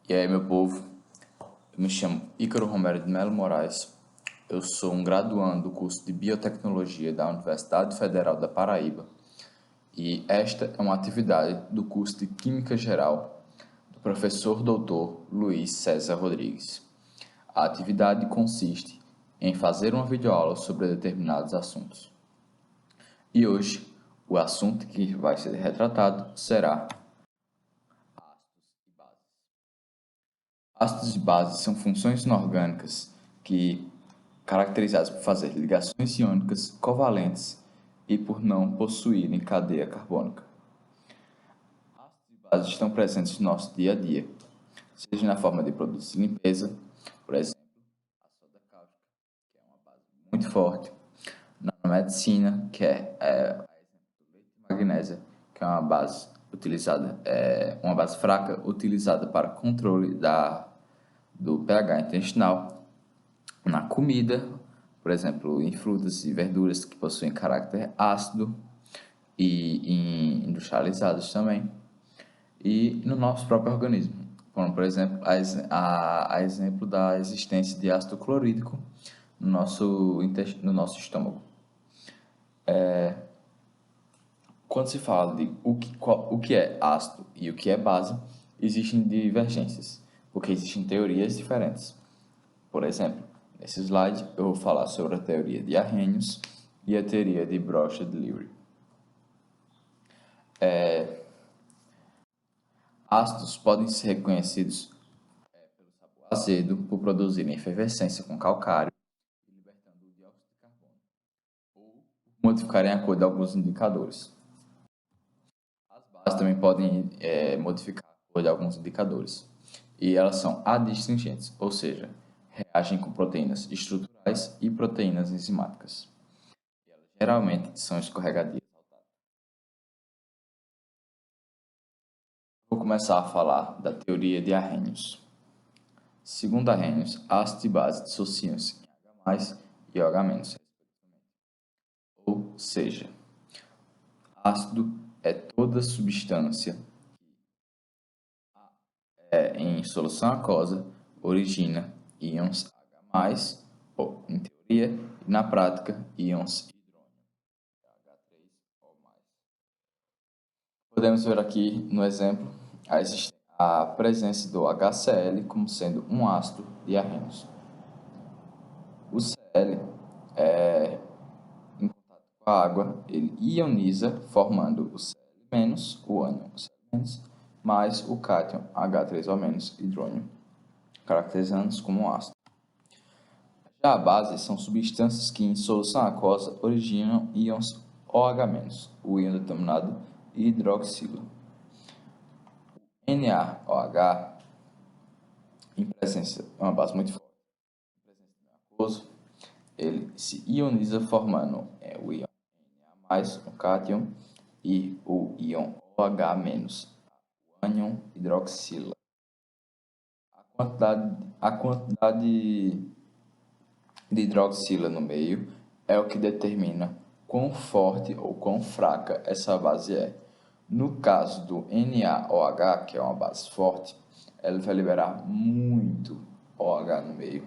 E aí, meu povo, eu me chamo Ícaro Romero de Melo Moraes, eu sou um graduando do curso de Biotecnologia da Universidade Federal da Paraíba e esta é uma atividade do curso de Química Geral do professor doutor Luiz César Rodrigues. A atividade consiste em fazer uma videoaula sobre determinados assuntos. E hoje, o assunto que vai ser retratado será ácidos e bases são funções inorgânicas caracterizadas por fazer ligações iônicas covalentes e por não possuírem cadeia carbônica. Ácidos e bases estão presentes no nosso dia a dia, seja na forma de produtos de limpeza, por exemplo, a soda cáustica, que é uma base muito forte, na medicina, que é a exemplo do leite de magnésia, que é uma base uma base fraca utilizada para controle do pH intestinal, na comida, por exemplo, em frutas e verduras que possuem caráter ácido e em industrializados também, e no nosso próprio organismo, como por exemplo a exemplo da existência de ácido clorídrico no nosso estômago. Quando se fala de o que é ácido e o que é base, existem divergências, porque existem teorias diferentes. Por exemplo, nesse slide eu vou falar sobre a teoria de Arrhenius e a teoria de Brocha-Delivery. Ácidos podem ser reconhecidos pelo sabor azedo por produzirem efervescência com calcário e libertando o dióxido de carbono, ou por modificarem a cor de alguns indicadores. As bases também podem modificar a cor de alguns indicadores, e elas são adstringentes, ou seja, reagem com proteínas estruturais e proteínas enzimáticas. E elas geralmente são escorregadias ao tato. Vou começar a falar da teoria de Arrhenius. Segundo Arrhenius, ácido e base dissociam-se em H+, e OH-, respectivamente. Ou seja, ácido é toda substância em solução aquosa origina íons H+, ou, em teoria, e na prática, íons hidrônio, H3O+. Podemos ver aqui no exemplo a presença do HCl como sendo um ácido de Arrhenius. O Cl em contato com a água, ele ioniza formando o Cl-, o ânion Cl-, mais o cátion H3O- hidrônio, caracterizando-os como um ácido. Já a base são substâncias que em solução aquosa originam íons OH-, o íon denominado hidroxilo. O NaOH, em presença é uma base muito forte, em presença do meio aquoso, ele se ioniza formando o íon Na+, o cátion, e o íon OH-, o ânion hidroxila. A quantidade de hidroxila no meio é o que determina quão forte ou quão fraca essa base é. No caso do NaOH, que é uma base forte, ela vai liberar muito OH no meio.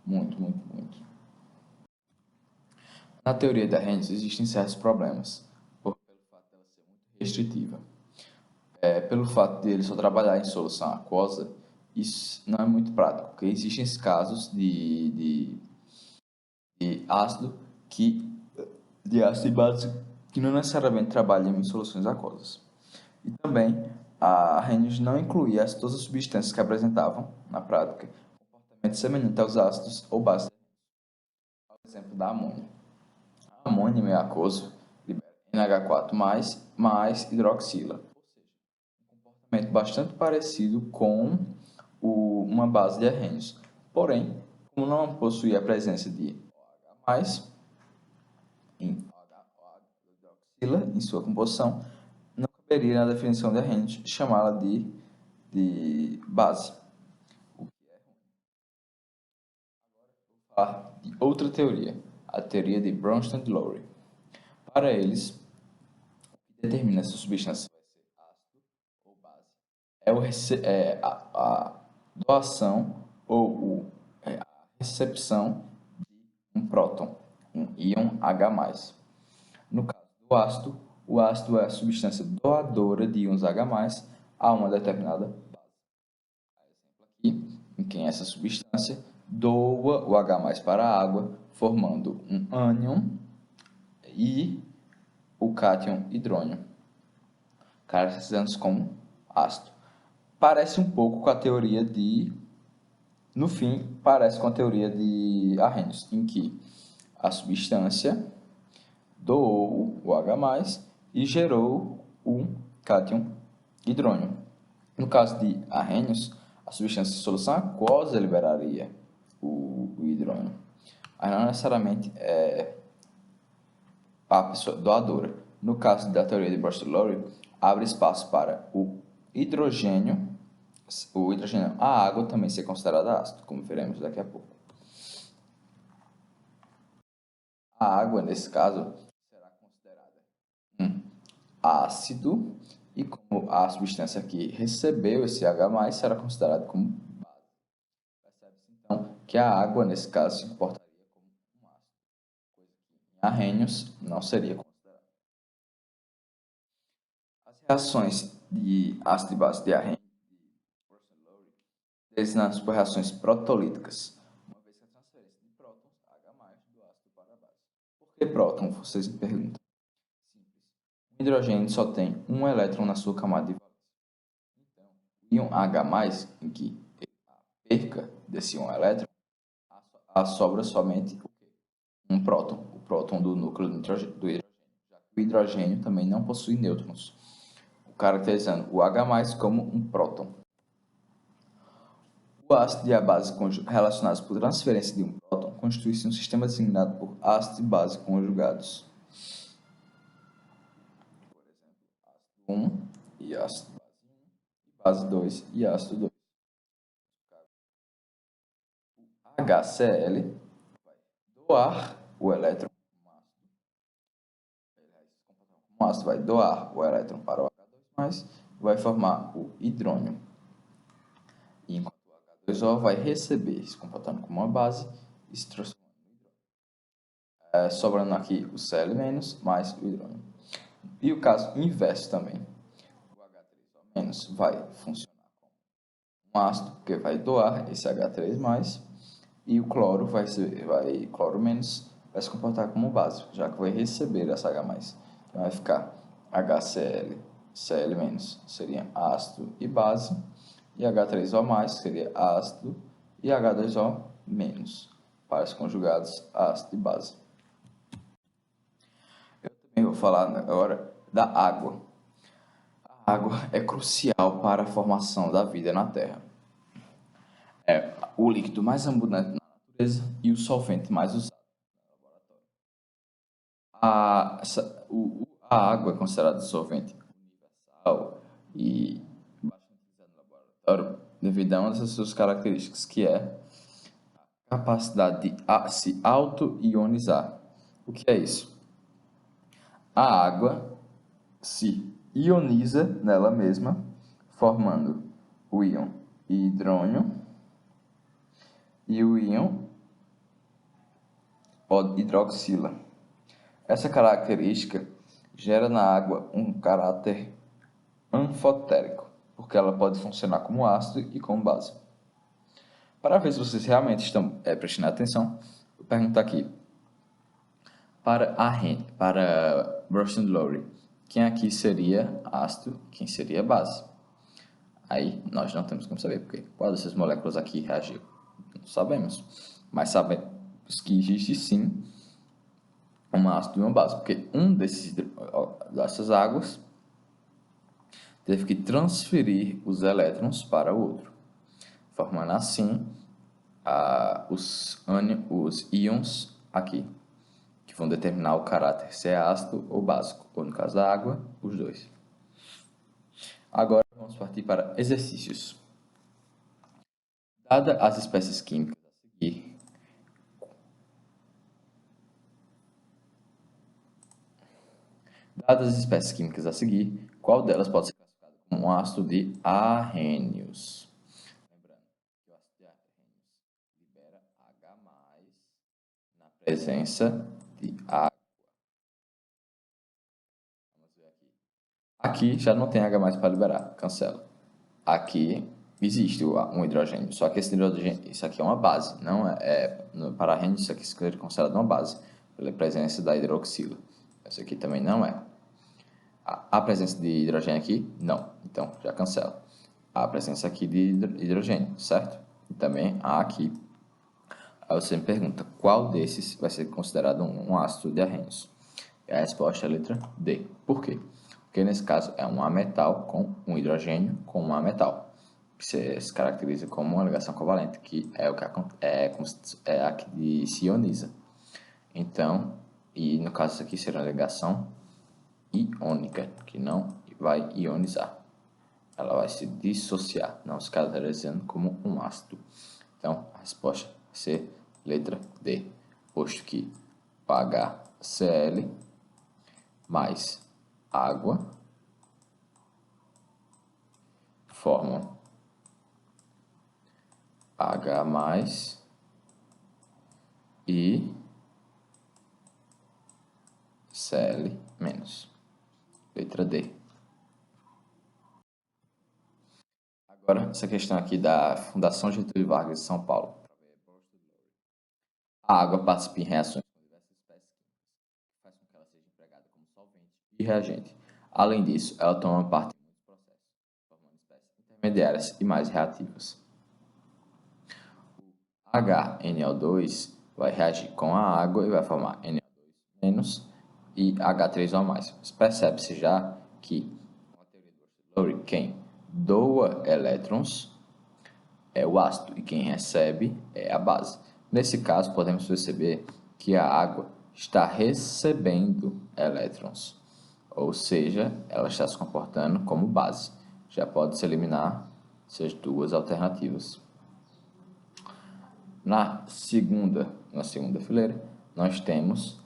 Muito, muito, muito. Na teoria da Arrhenius existem certos problemas, pelo fato dela ser muito restritiva. Pelo fato de ele só trabalhar em solução aquosa, isso não é muito prático, porque existem esses casos de ácido de ácido e base que não necessariamente trabalham em soluções aquosas. E também a Arrhenius não incluía todas as substâncias que apresentavam, na prática, comportamento semelhante aos ácidos ou bases. Por exemplo, da amônia. A amônia, meio aquoso, libera NH4+, mais hidroxila, ou seja, um comportamento bastante parecido com uma base de Arrhenius. Porém, como não possui a presença de OH+, em sua composição, não caberia na definição de Arrhenius chamá-la de base, o que é ruim. Agora vou falar de outra teoria, a teoria de Bronsted-Lowry. Para eles, o que determina se a substância vai ser ácido ou base é doação ou a recepção de um próton, um íon H+. No caso do ácido, o ácido é a substância doadora de íons H+ a uma determinada base. Aqui, em que essa substância doa o H+ para a água, formando um ânion e o cátion hidrônio, caracterizando-se como ácido. Parece um pouco com a teoria de... No fim, parece com a teoria de Arrhenius, em que a substância doou o H+ e gerou um cátion hidrônio. No caso de Arrhenius, a substância de solução aquosa liberaria o hidrônio, mas não necessariamente a pessoa doadora. No caso da teoria de Brustolowry, abre espaço para o hidrogênio, a água também ser considerada ácido, como veremos daqui a pouco. A água, nesse caso, será considerada um ácido e como a substância que recebeu esse H+, será considerada como base. Percebe-se, então, que a água, nesse caso, se comportaria como um ácido, coisa que em Arrhenius não seria considerada. As reações de ácido e base de Arrhenius designadas por reações protolíticas, uma vez que a transferência de prótons, H+, do ácido para a base. Por que próton, vocês me perguntam? Simples. O hidrogênio só tem um elétron na sua camada de valência. Então, o íon H+, em que a perca desse um elétron, sobra somente um próton, o próton do núcleo do hidrogênio, já que o hidrogênio também não possui nêutrons, caracterizando o H+ como um próton. O ácido e a base relacionados por transferência de um próton constituem-se um sistema designado por ácido e base conjugados. Por exemplo, ácido 1 e ácido base 2 e ácido 2. O HCl vai doar o elétron, o ácido vai doar o elétron para o H2+, e vai formar o hidrônio. Enquanto o H2O vai receber, se comportando como uma base, e se transformando em hidrônio. Sobrando aqui o Cl- mais o hidrônio. E o caso inverso também. O H3O- vai funcionar como um ácido, porque vai doar esse H3+, e o cloro cloro- vai se comportar como base, já que vai receber essa H+. Então vai ficar HCl, Cl- seria ácido e base, e H3O+, seria ácido, e H2O-, pares conjugados, ácido e base. Eu também vou falar agora da água. A água é crucial para a formação da vida na Terra. É o líquido mais abundante na natureza e o solvente mais usado no laboratório. A água é considerada solvente universal e bastante utilizado no laboratório devido a uma dessas suas características, que é a capacidade de se auto-ionizar. O que é isso? A água se ioniza nela mesma, formando o íon hidrônio e o íon hidroxila. Essa característica gera na água um caráter anfotérico, porque ela pode funcionar como ácido e como base. Para ver se vocês realmente estão prestando atenção, vou perguntar aqui para Brustolowry, quem aqui seria ácido, quem seria base? Aí nós não temos como saber, porque qual dessas moléculas aqui reagiu? Não sabemos, mas sabemos que existe sim um ácido e uma base, porque dessas águas teve que transferir os elétrons para o outro, formando assim os íons aqui, que vão determinar o caráter se é ácido ou básico, ou no caso da água, os dois. Agora vamos partir para exercícios. Dadas as espécies químicas a seguir, qual delas pode ser classificada como um ácido de Arrhenius? presença de água. Vamos ver aqui. Aqui já não tem H+ para liberar, cancela. Aqui existe um hidrogênio, só que esse hidrogênio, isso aqui é uma base, não para a isso aqui é considerado uma base, pela presença da hidroxila. Essa aqui também não é. A presença de hidrogênio aqui, não, então já cancela. A presença aqui de hidrogênio, certo? E também há aqui. Aí você me pergunta, qual desses vai ser considerado um ácido de Arrhenius? E a resposta é a letra D. Por quê? Porque nesse caso é um ametal com um hidrogênio com um ametal, que se caracteriza como uma ligação covalente, que é a que se ioniza. Então, e no caso aqui será uma ligação iônica, que não vai ionizar. Ela vai se dissociar, não se caracterizando como um ácido. Então, a resposta vai ser letra D, posto que o HCl mais água formam H+ e Cl-. Letra D. Agora, essa questão aqui da Fundação Getúlio Vargas de São Paulo. A água participa em reações com diversas espécies químicas, que faz com que ela seja empregada como solvente e reagente. Além disso, ela toma parte em muitos processos, formando espécies intermediárias e mais reativas. HNO2 vai reagir com a água e vai formar NO2- e H3O+. Percebe-se já que, com a teoria do Lowry, quem doa elétrons é o ácido e quem recebe é a base. Nesse caso, podemos perceber que a água está recebendo elétrons, ou seja, ela está se comportando como base. Já pode-se eliminar essas duas alternativas. Na segunda fileira, nós temos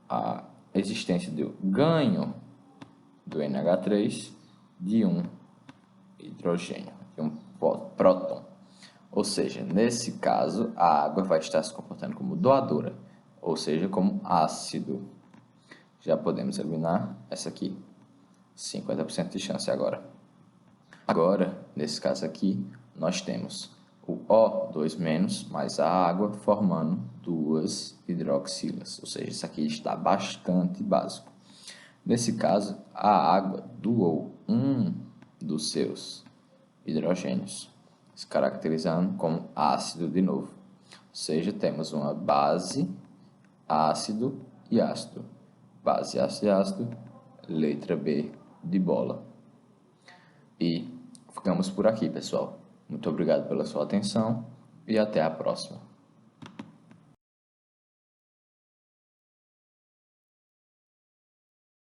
a existência do ganho do NH3 de um hidrogênio, de um próton. Ou seja, nesse caso, a água vai estar se comportando como doadora, ou seja, como ácido. Já podemos eliminar essa aqui. 50% de chance agora. Agora, nesse caso aqui, nós temos o O2- mais a água formando duas hidroxilas. Ou seja, isso aqui está bastante básico. Nesse caso, a água doou um dos seus hidrogênios, se caracterizando como ácido de novo. Ou seja, temos uma base, ácido e ácido. Base, ácido e ácido, letra B de bola. E ficamos por aqui, pessoal. Muito obrigado pela sua atenção e até a próxima.